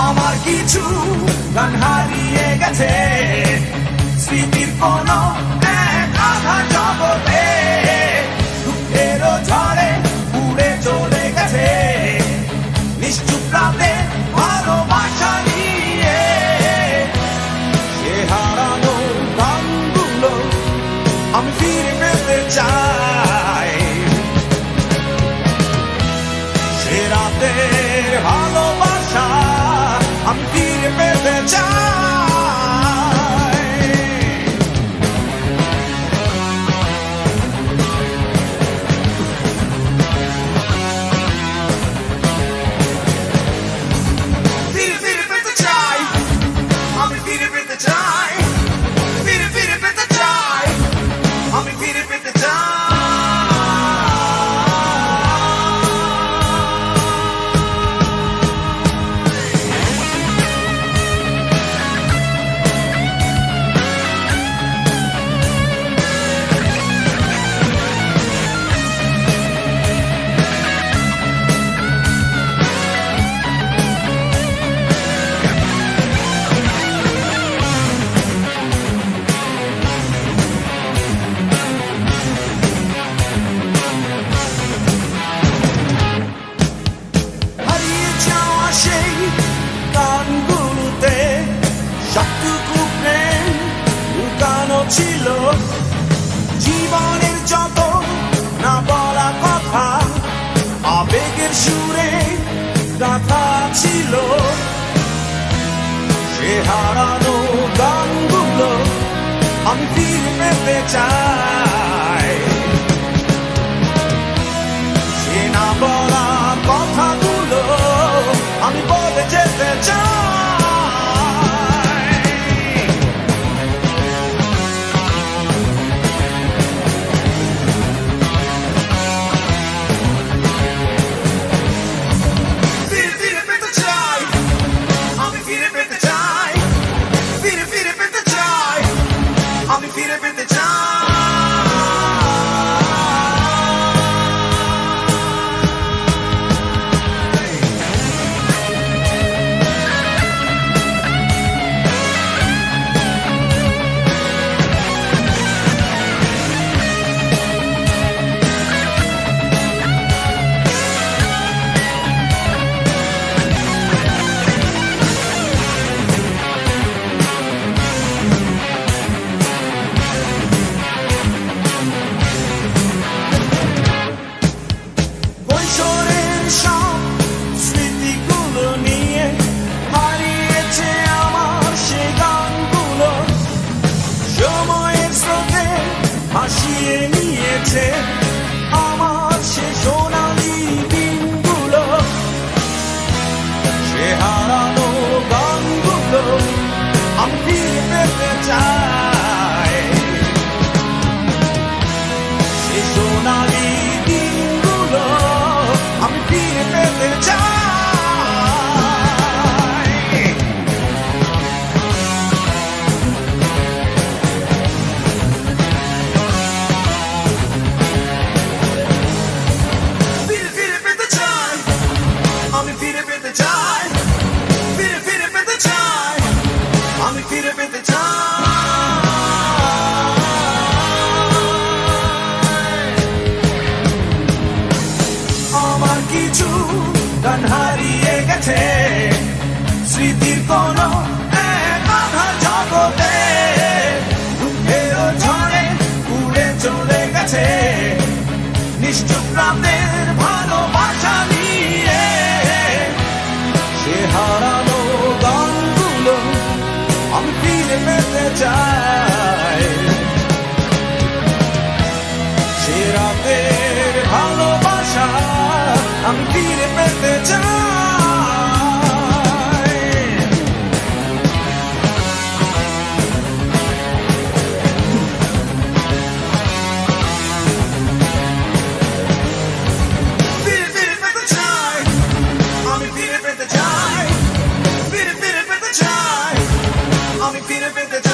আমার কিছু গান হারিয়ে গেছে স্মৃতির কোনো এক আধা জগতে, দুঃখেরও ঝড়ে উড়ে চলে গেছে নিশ্চুপ রাতে ভালোবাসা নিয়ে। সে হারানো গানগুলো আমি ফিরে পেতে চাই, সে রাতের ভালোবাসা আমি ফিরে পেতে চাই। ফিরে পেতে চাই, আমি ফিরে পেতে চাই, ফিরে পেতে চাই, আমি ফিরে পেতে চাই। সবটুকু প্রেম লুকানো ছিল, জীবনের যত না বলা কথা আবেগের সুরে গাথা ছিল। সে হারানো গানগুলো আমি ফিরে পেতে চাই, সে না বলা কথাগুলো আমি বলে যেতে চাই। আমি ফিরে পেতে ভাসিয়ে নিয়েছে আমার সে সোনালি দিনগুলো। সে হারানো গানগুলো আমি ফিরে পেতে চাই, সে সোনালি দিনগুলো আমি ফিরে পেতে চাই। আমি ফিরে পেতে চাই, ফিরে পেতে চাই, আমি ফিরে পেতে চাই। আমার কিছু গান হারিয়ে গেছে স্মৃতির কোনো এক আধার জগতে, দুঃখেরও ঝড়ে উড়ে চলে গেছে নিশ্চুপ রাতের ভালোবাসা নিয়ে। সে হারানো গানগুলো আমি ফিরে পেতে চাই, সে রাতের ভালোবাসা আমি ফিরে পেতে চাই। I'm